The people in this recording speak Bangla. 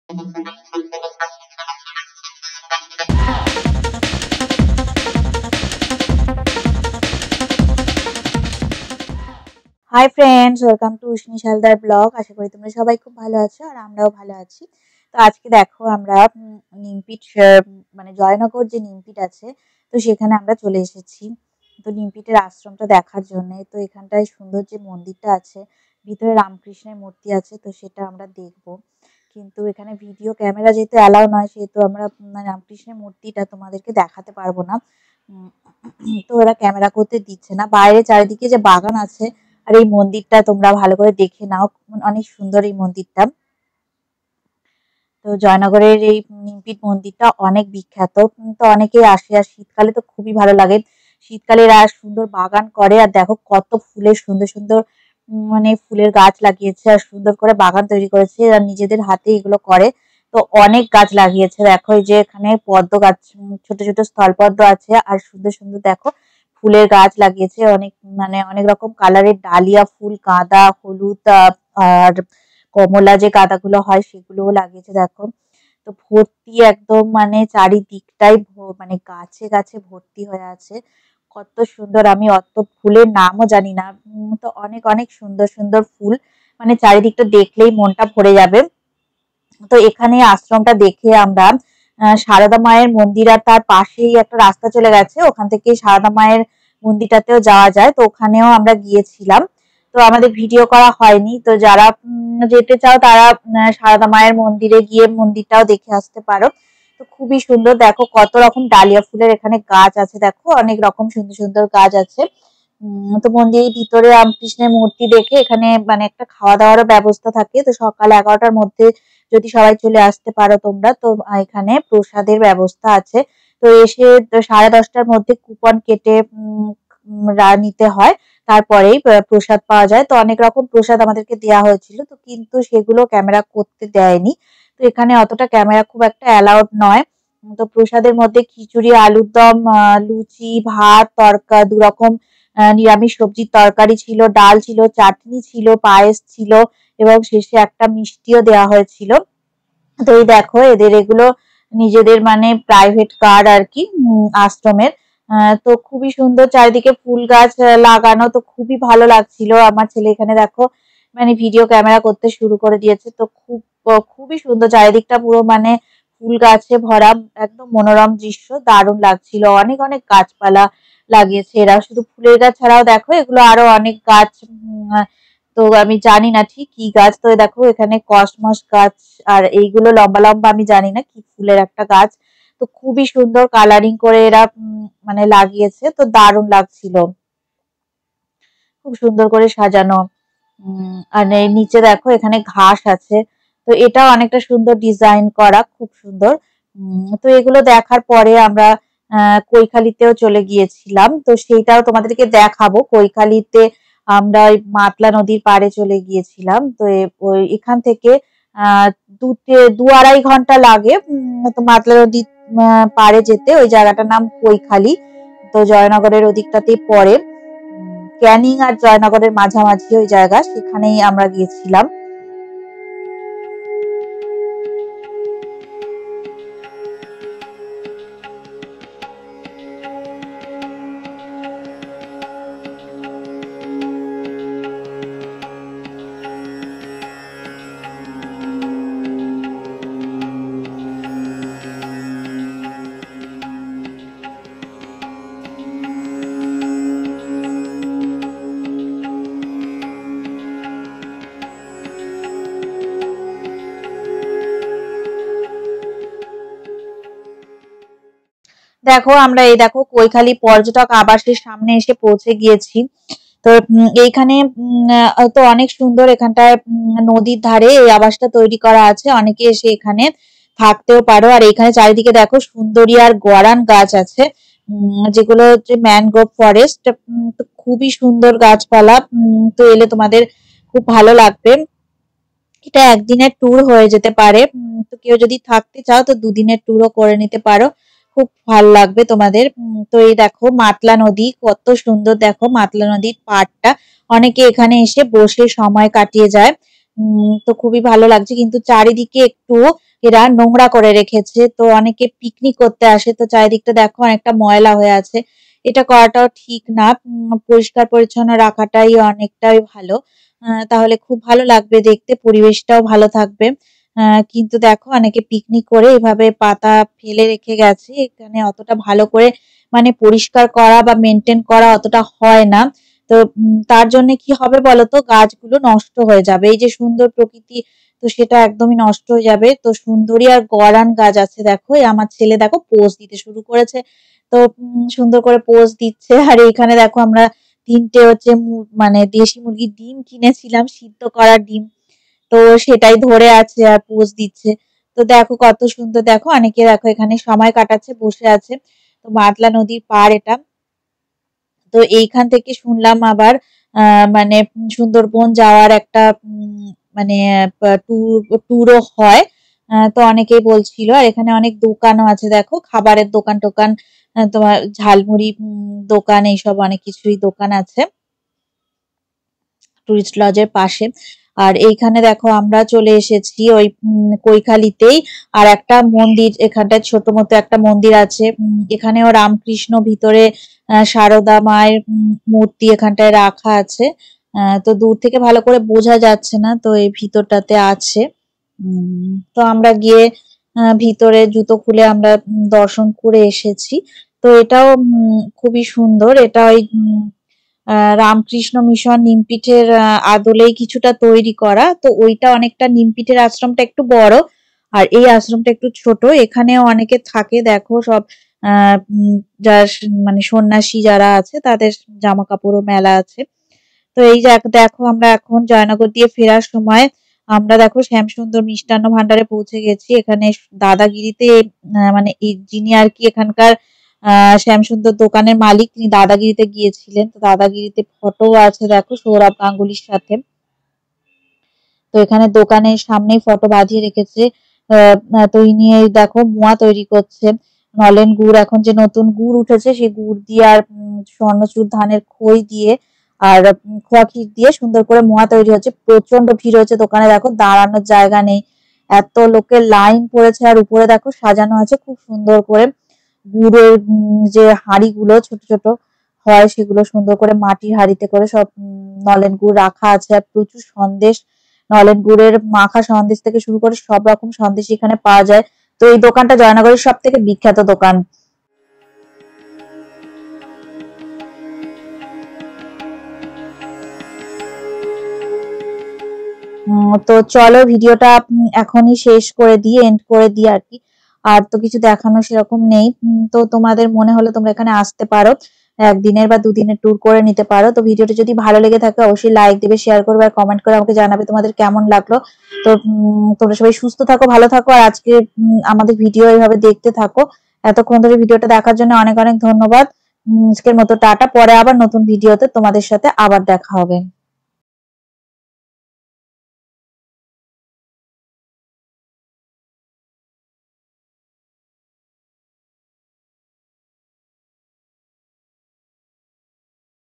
High friends, welcome to Ushni Haldar blog. আশা করি তোমরা সবাই খুব ভালো আছো আর আমরাও ভালো আছি। তো আজকে দেখো আমরা নিমপিট মানে জয়নগর যে নিমপিট আছে, তো সেখানে আমরা চলে এসেছি। তো নিমপিটের আশ্রমটা দেখার জন্য। তো এখানটায় সুন্দর যে মন্দিরটা আছে, ভিতরে রামকৃষ্ণের মূর্তি আছে, তো সেটা আমরা দেখব। কিন্তু এখানে ভিডিও ক্যামেরা যেহেতু অ্যালাউ নয়, সেহেতু আমরা রামকৃষ্ণের মূর্তিটা তোমাদেরকে দেখাতে পারবো না। উম, তো ওরা ক্যামেরা করতে দিচ্ছে না। বাইরে চারিদিকে যে বাগান আছে, আর এই মন্দিরটা তোমরা ভালো করে দেখে নাও, অনেক সুন্দর এই মন্দিরটা। তো জয়নগরের এই নিমপিট মন্দিরটা অনেক বিখ্যাত। তো অনেকেই আসে, আর শীতকালে তো খুবই ভালো লাগে। শীতকালে এরা সুন্দর বাগান করে, আর দেখো কত ফুলের সুন্দর সুন্দর মানে ফুলের গাছ লাগিয়েছে, আর সুন্দর করে বাগান তৈরি করেছে, আর নিজেদের হাতে এগুলো করে। তো অনেক গাছ লাগিয়েছে, দেখো এই যে এখানে পদ্ম গাছ, ছোট ছোট স্থলপদ্ম আছে, আর সুন্দর সুন্দর দেখো ফুলের গাছ লাগিয়েছে অনেক, মানে অনেক রকম কালারের ডালিয়া ফুল, গাঁদা, হলুদ, আর কমলা যে গাঁদাগুলো হয় সেগুলোও লাগিয়েছে দেখো। তো ভর্তি একদম, মানে চারিদিকটাই মানে গাছে গাছে ভর্তি হয়ে আছে। কত সুন্দর, আমি অত ফুলের নামও জানি না। তো অনেক অনেক সুন্দর সুন্দর ফুল, মানে চারিদিকটা দেখলেই মনটা ভরে যাবে। তো এখানে আশ্রমটা দেখে আমরা সারদা মায়ের মন্দির, আর তার পাশেই একটা রাস্তা চলে গেছে, ওখান থেকে সারদা মায়ের মন্দিরটাতেও যাওয়া যায়, তো ওখানেও আমরা গিয়েছিলাম। তো আমাদের ভিডিও করা হয়নি। তো যারা যেতে চাও তারা সারদা মায়ের মন্দিরে গিয়ে মন্দিরটাও দেখে আসতে পারো। তো খুবই সুন্দর, দেখো কত রকম ডালিয়া ফুলের এখানে গাছ আছে, দেখো অনেক রকম সুন্দর সুন্দর গাছ আছে। তো মন্দিরের ভিতরে রামকৃষ্ণের মূর্তি দেখে এখানে মানে একটা খাওয়া দাওয়ারও ব্যবস্থা থাকে। তো সকাল 11টার মধ্যে যদি সবাই চলে আসতে পারো তোমরা, তো এখানে প্রসাদের ব্যবস্থা আছে। তো এসে 10:30টার মধ্যে কুপন কেটে নিতে হয়, তারপরেই প্রসাদ পাওয়া যায়। তো অনেক রকম প্রসাদ আমাদেরকে দেওয়া হয়েছিল, তো কিন্তু সেগুলো ক্যামেরা করতে দেয়নি। তো এখানে অতটা ক্যামেরা খুব একটা অ্যালাউড নয়। তো প্রসাদের মধ্যে খিচুড়ি, আলুর দম, লুচি, ভাত, তরকা, দুরকম নিরামিষ সবজির তরকারি ছিল, ডাল ছিল, চাটনি ছিল, পায়েস ছিল, এবং শেষে একটা মিষ্টিও দেওয়া হয়েছিল। তো এই দেখো এদের এগুলো নিজেদের মানে প্রাইভেট কার আর কি, আশ্রমের। তো খুবই সুন্দর চারিদিকে ফুল গাছ লাগানো, তো খুবই ভালো লাগছিল। আমার ছেলে এখানে দেখো মানে ভিডিও ক্যামেরা করতে শুরু করে দিয়েছে। তো খুবই সুন্দর চারিদিকটা, পুরো মানে ফুল গাছে ভরা, একদম মনোরম দৃশ্য, দারুণ লাগছিল। অনেক অনেক গাছপালা লাগিয়েছে এরা, শুধু ফুলের গাছ ছাড়াও দেখো এগুলো আরো অনেক গাছ। তো আমি জানি না ঠিক কি গাছ। তো দেখো এখানে কসমস গাছ, আর এইগুলো লম্বা লম্বা, আমি জানি না কি ফুলের একটা গাছ। তো খুবই সুন্দর কালারিং করে এরা মানে লাগিয়েছে, তো দারুণ লাগছিল, খুব সুন্দর করে সাজানো। আর এই নিচে দেখো এখানে ঘাস আছে। তো এটাও অনেকটা সুন্দর ডিজাইন করা, খুব সুন্দর। তো এগুলো দেখার পরে আমরা কৈখালীতেও চলে গিয়েছিলাম, তো সেইটাও তোমাদেরকে দেখাবো। কৈখালীতে আমরা ওই মাতলা নদীর পাড়ে চলে গিয়েছিলাম। তো ওই এখান থেকে আহ 2-2.5 ঘন্টা লাগে তো মাতলা নদীর পাড়ে যেতে। ওই জায়গাটার নাম কৈখালী। তো জয়নগরের ওদিকটাতেই পড়ে। ক্যানিং আর জয়নগরের মাঝামাঝি ওই জায়গা, সেখানেই আমরা গিয়েছিলাম। দেখো আমরা এই দেখো কৈখালী পর্যটক আবাসের সামনে এসে পৌঁছে গিয়েছি। তো এইখানে তো অনেক সুন্দর, এখানটায় নদীর ধারে এই আবাসটা তৈরি করা আছে, অনেকে এসে এখানে থাকতেও পারো। আর এখানে চারিদিকে দেখো সুন্দরী আর গরান গাছ আছে, যেগুলো হচ্ছে ম্যানগ্রোভ ফরেস্ট। তো খুবই সুন্দর গাছপালা। তো এলে তোমাদের খুব ভালো লাগবে। এটা একদিনের ট্যুর হয়ে যেতে পারে। তো কেউ যদি থাকতে চাও তো 2 দিনের ট্যুরও করে নিতে পারো, খুব ভালো লাগবে তোমাদের। তো এই দেখো মাতলা নদী, কত সুন্দর দেখো মাতলা নদীর পাড়টা। অনেকে এখানে এসে বসে সময় কাটিয়ে যায়। তো খুবই ভালো লাগছে, কিন্তু চারিদিকে একটু এরা নোংরা করে রেখেছে। তো অনেকে পিকনিক করতে আসে, তো চারিদিকটা দেখো অনেকটা ময়লা হয়ে আছে। এটা করাটাও ঠিক না। পরিষ্কার পরিচ্ছন্ন রাখাটাই অনেকটাই ভালো। তাহলে খুব ভালো লাগবে দেখতে, পরিবেশটাও ভালো থাকবে। কিন্তু দেখো অনেকে পিকনিক করে এভাবে পাতা ফেলে রেখে গেছে। এখানে অতটা ভালো করে মানে পরিষ্কার করা বা মেইনটেইন করা অতটা হয় না। তো তার জন্য কি হবে বলতো, গাছগুলো নষ্ট হয়ে যাবে। এই যে সুন্দর প্রকৃতি, তো সেটা একদমই নষ্ট হয়ে যাবে। তো সুন্দরী আর গরান গাছ আছে দেখো, এই আমার ছেলে দেখো পোজ দিতে শুরু করেছে। তো সুন্দর করে পোজ দিচ্ছে। আর এখানে দেখো আমরা ৩টে হচ্ছে মানে দেশি মুরগির ডিম কিনেছিলাম, সিদ্ধ করা ডিম। তো সেটাই ধরে আছে আর পোজ দিচ্ছে। তো দেখো কত সুন্দর, দেখো অনেকে দেখো এখানে সময় কাটাচ্ছে, বসে আছে। তো মাতলা নদীর পাড় এটা। তো এইখান থেকে শুনলাম আবার মানে সুন্দরবন যাওয়ার একটা মানে ট্যুরও হয়। তো অনেকেই বলছিল। আর এখানে অনেক দোকানও আছে দেখো, খাবারের দোকান-টোকান, তোমার ঝালমুড়ি দোকান, এইসব অনেক কিছুই দোকান আছে টুরিস্ট লজের পাশে। আর এইখানে দেখো আমরা চলে এসেছি ওই কৈখালিতেই। আর একটা মন্দির, এখানটায় ছোট মতো একটা মন্দির আছে। এখানেও রামকৃষ্ণ ভিতরে সারদা মায়ের মূর্তি এখানটায় রাখা আছে। তো দূর থেকে ভালো করে বোঝা যাচ্ছে না, তো এই ভিতরটাতে আছে। তো আমরা গিয়ে ভিতরে জুতো খুলে আমরা দর্শন করে এসেছি। তো এটাও খুবই সুন্দর। এটা ওই রামকৃষ্ণ মিশন নিমপিঠের আদলেই কিছুটা তৈরি করা। তো ওইটা অনেকটা, নিমপিঠের আশ্রমটা একটু বড় আর এই আশ্রমটা একটু ছোট। এখানেও অনেকে থাকে দেখো, সব যারা মানে সন্ন্যাসী যারা আছে তাদের জামা কাপড়ও মেলা আছে। তো এই যে দেখো আমরা এখন জয়নগর দিয়ে ফেরার সময় আমরা দেখো শ্যামসুন্দর মিষ্টান্ন ভান্ডারে পৌঁছে গেছি। এখানে দাদাগিরিতে মানে যিনি আর কি এখানকার শ্যামসুন্দর দোকানের মালিক, তিনি দাদাগিরিতে গিয়েছিলেন। তো দাদাগিরিতে ফটো আছে দেখো সৌরভ গাঙ্গুলির সাথে। তো এখানে দোকানের সামনেই ফটো বাঁধিয়ে রেখেছে। তো ইনি দেখো মোয়া তৈরি করছে। নলেন গুড়, এখন যে নতুন গুড় উঠেছে সেই গুড় দিয়ে আর স্বর্ণচূড় ধানের খই দিয়ে আর খোয়া ক্ষীর দিয়ে সুন্দর করে মোয়া তৈরি হচ্ছে। প্রচন্ড ভিড় হয়েছে দোকানে, দেখো দাঁড়ানোর জায়গা নেই, এত লোকের লাইন পড়েছে। আর উপরে দেখো সাজানো আছে খুব সুন্দর করে গুড়ের যে হাঁড়িগুলো ছোট ছোট হয়, সেগুলো সুন্দর করে মাটির হাঁড়িতে করে সব নলেন গুড় রাখা আছে। আর প্রচুর সন্দেশ, নলেন গুড়ের মাখা সন্দেশ থেকে শুরু করে সব রকম সন্দেশ এখানে পাওয়া যায়। তো এই দোকানটা জয়নগরের সব থেকে বিখ্যাত দোকান। তো চলো ভিডিওটা এখনই শেষ করে দিই, এন্ড করে দিই আর কি। আর তো কিছু দেখানো সেরকম নেই। তো তোমাদের মনে হলে তোমরা এখানে আসতে পারো, একদিনের বা দুদিনের ট্যুর করে নিতে পারো। তো ভিডিওটা যদি ভালো লেগে থাকে অবশ্যই লাইক দেবে, শেয়ার করবে আর কমেন্ট করে আমাকে জানাবে তোমাদের কেমন লাগলো। তো তোমরা সবাই সুস্থ থাকো, ভালো থাকো। আর আজকে আমাদের ভিডিও এইভাবে দেখতে থাকো। এতক্ষণ ধরে ভিডিওটা দেখার জন্য অনেক অনেক ধন্যবাদ। আজকের মতো টাটা, পরে আবার নতুন ভিডিওতে তোমাদের সাথে আবার দেখা হবে।